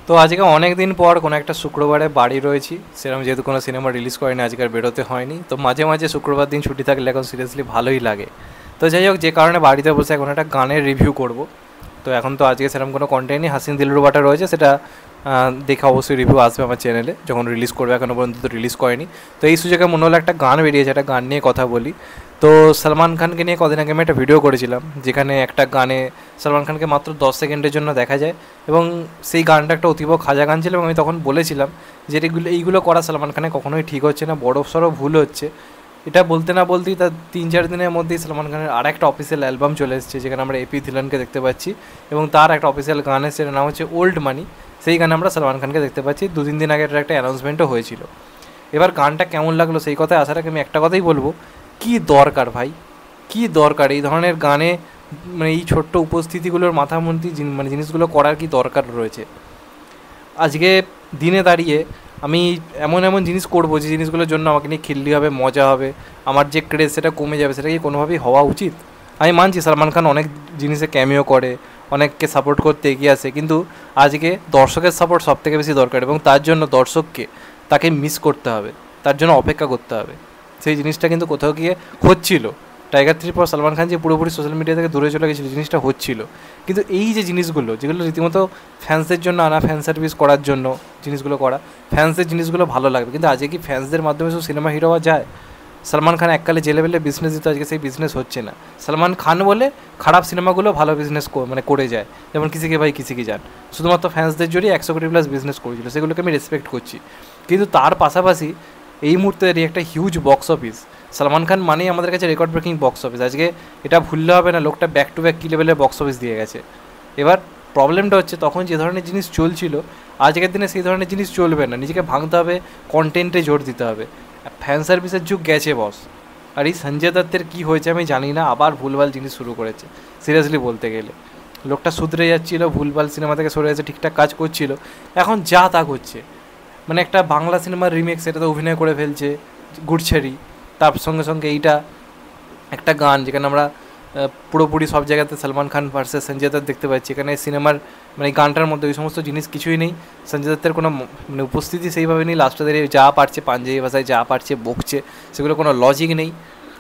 তো আজকে অনেক দিন পর কোনো একটা শুক্রবারে বাড়ি রয়েছি, সেরকম যেহেতু কোনো সিনেমা রিলিজ করেনি আজকে আর বেরোতে হয়নি, তো মাঝে মাঝে শুক্রবার দিন ছুটি থাকলে এখন সিরিয়াসলি ভালোই লাগে। তো যাই হোক, যে কারণে বাড়িতে বসে এখন একটা গানের রিভিউ করব। তো এখন তো আজকে সেরকম কোনো কন্টেন্ট নেই, হাসিন দিলরুবাটা রয়েছে, সেটা দেখে অবশ্যই রিভিউ আসবে আমার চ্যানেলে যখন রিলিজ করবে, এখনও পর্যন্ত তো রিলিজ করেনি। তো এই সুযোগে মনে হলো একটা গান বেরিয়েছে, একটা গান নিয়ে কথা বলি। তো সলমান খানকে নিয়ে কদিন আগে আমি একটা ভিডিও করেছিলাম, যেখানে একটা গানে সলমান খানকে মাত্র 10 সেকেন্ডের জন্য দেখা যায়, এবং সেই গানটা একটা অতীব খাজা গান ছিল। এবং আমি তখন বলেছিলাম যে এইগুলো করা সলমান খানের কখনোই ঠিক হচ্ছে না, বড় সড়ো ভুল হচ্ছে। এটা বলতে না বলতেই তার 3-4 দিনের মধ্যেই সলমান খানের আর একটা অফিসিয়াল অ্যালবাম চলে এসেছে, যেখানে আমরা এপি থিলানকে দেখতে পাচ্ছি, এবং তার একটা অফিসিয়াল গান এসেছে, নাম হচ্ছে ওল্ড মানি। সেই গানে আমরা সলমান খানকে দেখতে পাচ্ছি। 2-3 দিন আগে এটার একটা অ্যানাউন্সমেন্টও হয়েছিল। এবার গানটা কেমন লাগলো সেই কথায় আসার আগে আমি একটা কথাই বলবো, কি দরকার ভাই, কি দরকার এই ধরনের গানে, মানে এই ছোট্ট উপস্থিতিগুলোর মাথামন্ত্রী মানে জিনিসগুলো করার কি দরকার রয়েছে? আজকে দিনে দাঁড়িয়ে আমি এমন এমন জিনিস করব যে জিনিসগুলোর জন্য আমাকে নিয়ে খিল্লি হবে, মজা হবে, আমার যে ক্রেজ সেটা কমে যাবে, সেটা কি কোনোভাবেই হওয়া উচিত? আমি মানছি সলমান খান অনেক জিনিসে ক্যামিও করে, অনেককে সাপোর্ট করতে এগিয়ে আসে, কিন্তু আজকে দর্শকের সাপোর্ট সব থেকে বেশি দরকার, এবং তার জন্য দর্শককে তাকে মিস করতে হবে, তার জন্য অপেক্ষা করতে হবে। সেই জিনিসটা কিন্তু কোথাও গিয়ে হচ্ছিল। টাইগার 3 পর সলমান খান যে পুরোপুরি সোশ্যাল মিডিয়া থেকে দূরে চলে গেছিলো, জিনিসটা হচ্ছিল। কিন্তু এই যে জিনিসগুলো, যেগুলো রীতিমতো ফ্যান্সদের জন্য আনা, ফ্যান সার্ভিস করার জন্য জিনিসগুলো করা, ফ্যান্সদের জিনিসগুলো ভালো লাগবে, কিন্তু আজকে কি ফ্যান্সদের মাধ্যমে শুধু সিনেমা হিরো হওয়া যায়? সলমান খান এককালে যে লেভেলে বিজনেস দিত, আজকে সেই বিজনেস হচ্ছে না। সলমান খান বলে খারাপ সিনেমাগুলো ভালো বিজনেস মানে করে যায়, যেমন কিসিকে ভাই কিসিকে যান, শুধুমাত্র ফ্যান্সদের জড়িয়ে 100 কোটি প্লাস বিজনেস করেছিল, সেগুলোকে আমি রেসপেক্ট করছি। কিন্তু তার পাশাপাশি এই মুহূর্তে একটা huge box office, Salman Khan মানেই আমাদের কাছে রেকর্ড ব্রেকিং বক্স অফিস। আজকে এটা ভুললে হবে না, লোকটা ব্যাক টু ব্যাক কী লেভেলের বক্স অফিস দিয়ে গেছে। এবার প্রবলেমটা হচ্ছে, তখন যে ধরনের জিনিস চলছিল আজকের দিনে সেই ধরনের জিনিস চলবে না, নিজেকে ভাঙতে হবে, কন্টেন্টে জোর দিতে হবে। ফ্যান সার্ভিসের যুগ গেছে বস। আর এই সঞ্জয় দত্তের কী হয়েছে আমি জানি না, আবার ভুলভাল জিনিস শুরু করেছে। সিরিয়াসলি বলতে গেলে লোকটা শুধরে যাচ্ছিল, ভুলভাল সিনেমা থেকে সরে যাচ্ছে, ঠিকঠাক কাজ করছিল, এখন যা তা করছে। মানে একটা বাংলা সিনেমার রিমেক, সেটাতে অভিনয় করে ফেলছে গুড়ছেড়ি, তার সঙ্গে সঙ্গে এইটা একটা গান যেখানে আমরা পুরোপুরি সব জায়গাতে সলমান খান ভার্সেস সঞ্জয় দত্ত দেখতে পাচ্ছি। এখানে সিনেমার মানে গানটার মধ্যে ওই সমস্ত জিনিস কিছুই নেই, সঞ্জয় দত্তের কোনো মানে উপস্থিতি সেইভাবে নেই। লাস্টে দাঁড়িয়ে যা পারছে পাঞ্জাবি ভাষায় যা পারছে বকছে, সেগুলো কোনো লজিক নেই।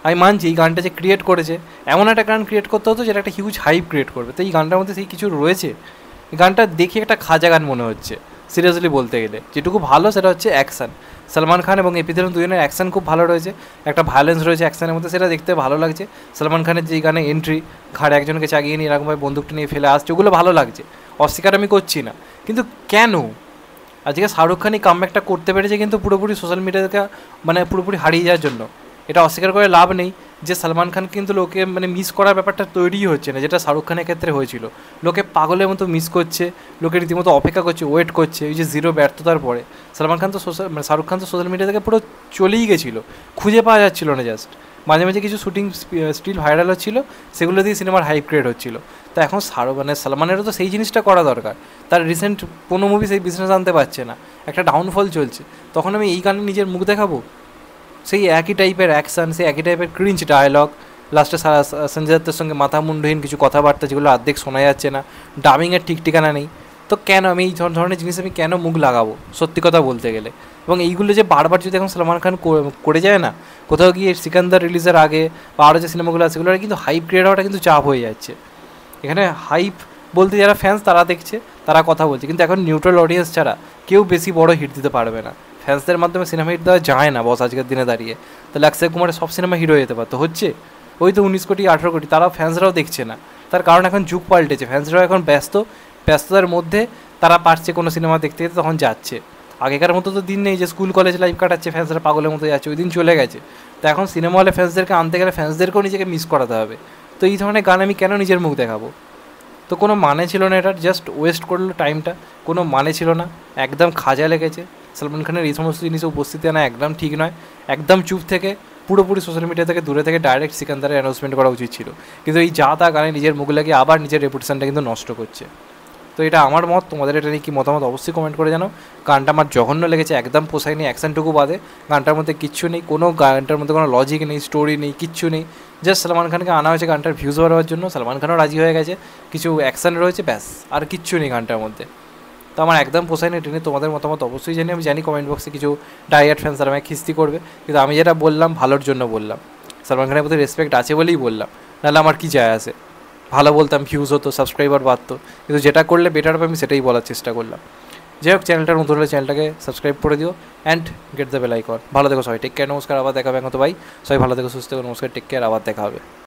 আমি মানছি এই গানটা যে ক্রিয়েট করেছে, এমন একটা গান ক্রিয়েট করতে হতো যেটা একটা হিউজ হাইপ ক্রিয়েট করবে, তো এই গানটার মধ্যে সেই কিছু রয়েছে? এই গানটা দেখে একটা খাজা গান মনে হচ্ছে। সিরিয়াসলি বলতে গেলে যেটুকু ভালো সেটা হচ্ছে অ্যাকশান। সলমান খান এবং এপি দিলন দুজনের অ্যাকশান খুব ভালো রয়েছে, একটা ভায়োলেন্স রয়েছে অ্যাকশানের মধ্যে, সেটা দেখতে ভালো লাগছে। সলমান খানের যেই গানে এন্ট্রি, ঘাড়ে একজনকে চাগিয়ে নিয়ে এরকমভাবে বন্দুকটা নিয়ে ফেলে আসছে, ওগুলো ভালো লাগছে, অস্বীকার আমি করছি না। কিন্তু কেন আজকে শাহরুখ খানই কামব্যাকটা করতে পেরেছে, কিন্তু পুরোপুরি সোশ্যাল মিডিয়াকে মানে পুরোপুরি হারিয়ে যাওয়ার জন্য? এটা অস্বীকার করে লাভ নেই যে সলমান খান কিন্তু লোকে মানে মিস করার ব্যাপারটা তৈরিই হচ্ছে না, যেটা শাহরুখ খানের ক্ষেত্রে হয়েছিল। লোকে পাগলের মতো মিস করছে, লোকে রীতিমতো অপেক্ষা করছে, ওয়েট করছে। এই যে জিরো ব্যর্থতার পরে সলমান খান তো মানে শাহরুখ খান তো সোশ্যাল মিডিয়া থেকে পুরো চলেই গেছিলো, খুঁজে পাওয়া যাচ্ছিলো না। জাস্ট মাঝে মাঝে কিছু শুটিং স্টিল ভাইরাল হচ্ছিলো, সেগুলো দিয়ে সিনেমার হাইপ ক্রিয়েট হচ্ছিলো। তো এখন মানে সলমানেরও তো সেই জিনিসটা করা দরকার। তার রিসেন্ট কোনো মুভি সেই বিজনেস আনতে পারছে না, একটা ডাউনফল চলছে, তখন আমি এই গানে নিজের মুখ দেখাবো? সেই একই টাইপের অ্যাকশান, সেই একই টাইপের ক্রিঞ্চ ডায়লগ, লাস্টে সঞ্জয় দত্তের সঙ্গে মাথা মুন্ডহীন কিছু কথাবার্তা যেগুলো অর্ধেক শোনা যাচ্ছে না, ডাবিংয়ের ঠিক ঠিকানা নেই। তো কেন আমি এই ধরনের জিনিস আমি কেন মুখ লাগাবো সত্যি কথা বলতে গেলে? এবং এইগুলো যে বারবার যদি এখন সলমান খান করে যায় না, কোথাও গিয়ে সিকান্দার রিলিজের আগে বা আরও যে সিনেমাগুলো আছে সেগুলো কিন্তু হাইপ ক্রিয়েট হওয়াটা কিন্তু চাপ হয়ে যাচ্ছে। এখানে হাইপ বলতে যারা ফ্যান্স তারা দেখছে, তারা কথা বলছে, কিন্তু এখন নিউট্রাল অডিয়েন্স ছাড়া কেউ বেশি বড় হিট দিতে পারবে না। ফ্যান্সদের মাধ্যমে সিনেমা হিট দেওয়া যায় না বস আজকের দিনে দাঁড়িয়ে। তাহলে অক্ষয় কুমারের সব সিনেমা হিরো যেতে পারতো, হচ্ছে ওই তো 19 কোটি 18 কোটি, তারাও ফ্যান্সরাও দেখছে না। তার কারণ এখন যুগ পাল্টেছে, ফ্যান্সরাও এখন ব্যস্ততার মধ্যে তারা পারছে কোনো সিনেমা দেখতে যেতে, তখন যাচ্ছে। আগেকার মতো তো দিন নেই যে স্কুল কলেজ লাইফ কাটাচ্ছে ফ্যান্সরা পাগলের মতো যাচ্ছে, ওই দিন চলে গেছে। তো এখন সিনেমা হলে ফ্যান্সদেরকে আনতে গেলে ফ্যান্সদেরকেও নিজেকে মিস করাতে হবে। তো এই ধরনের গান আমি কেন নিজের মুখ দেখাবো? তো কোনো মানে ছিল না, এটার জাস্ট ওয়েস্ট করলো টাইমটা, কোনো মানে ছিল না, একদম খাজা লেগেছে। সলমান খানের এই সমস্ত জিনিসে উপস্থিতি আনা একদম ঠিক নয়। একদম চুপ থেকে পুরোপুরি সোশ্যাল মিডিয়া থেকে দূরে থেকে ডাইরেক্ট সিকান্দারের অ্যানাউন্সমেন্ট করা উচিত ছিল, কিন্তু এই যা তা গানে নিজের মুখ লাগিয়ে আবার নিজের রেপুটেশনটা কিন্তু নষ্ট করছে। তো এটা আমার মত, তোমাদের এটা নিয়ে কী মতামত অবশ্যই কমেন্ট করে জানাও। গানটা আমার জঘন্য লেগেছে, একদম পোষায়নি, অ্যাকশনটুকু বাদে গানটার মধ্যে কিচ্ছু নেই, কোনো গানটার মধ্যে কোনো লজিক নেই, স্টোরি নেই, কিচ্ছু নেই। জাস্ট সলমান খানকে আনা হয়েছে গানটার ভিউজ বাড়াবার জন্য, সলমান খানও রাজি হয়ে গেছে, কিছু অ্যাকশন রয়েছে ব্যাস, আর কিচ্ছু নেই গানটার মধ্যে। তো আমার একদম পোষায়নি টেনে। তোমাদের মতামত অবশ্যই জানি, আমি জানি কমেন্ট বক্সে কিছু ডাইয়ার্ড ফ্যান আমাকে খিস্তি করবে, কিন্তু আমি যেটা বললাম ভালোর জন্য বললাম, সালমান খানের প্রতি রেসপেক্ট আছে বলেই বললাম, নাহলে আমার কী যায় আসে। ভালো বলতাম ভিউজ হতো, সাবস্ক্রাইবার বাড়তো, কিন্তু যেটা করলে বেটার হবে আমি সেটাই বলার চেষ্টা করলাম। যাই হোক, চ্যানেলটা নতুন হলে চ্যানেলটাকে সাবস্ক্রাইব করে দিও and get the bell icon. ভালো থেকো সবাই, টেক কেয়ার, নমস্কার, আবার দেখা হবে। এখন তো ভাই সবাই ভালো থেকো, সুস্থ থেকো, নমস্কার, টেক কেয়ার, আবার দেখা হবে।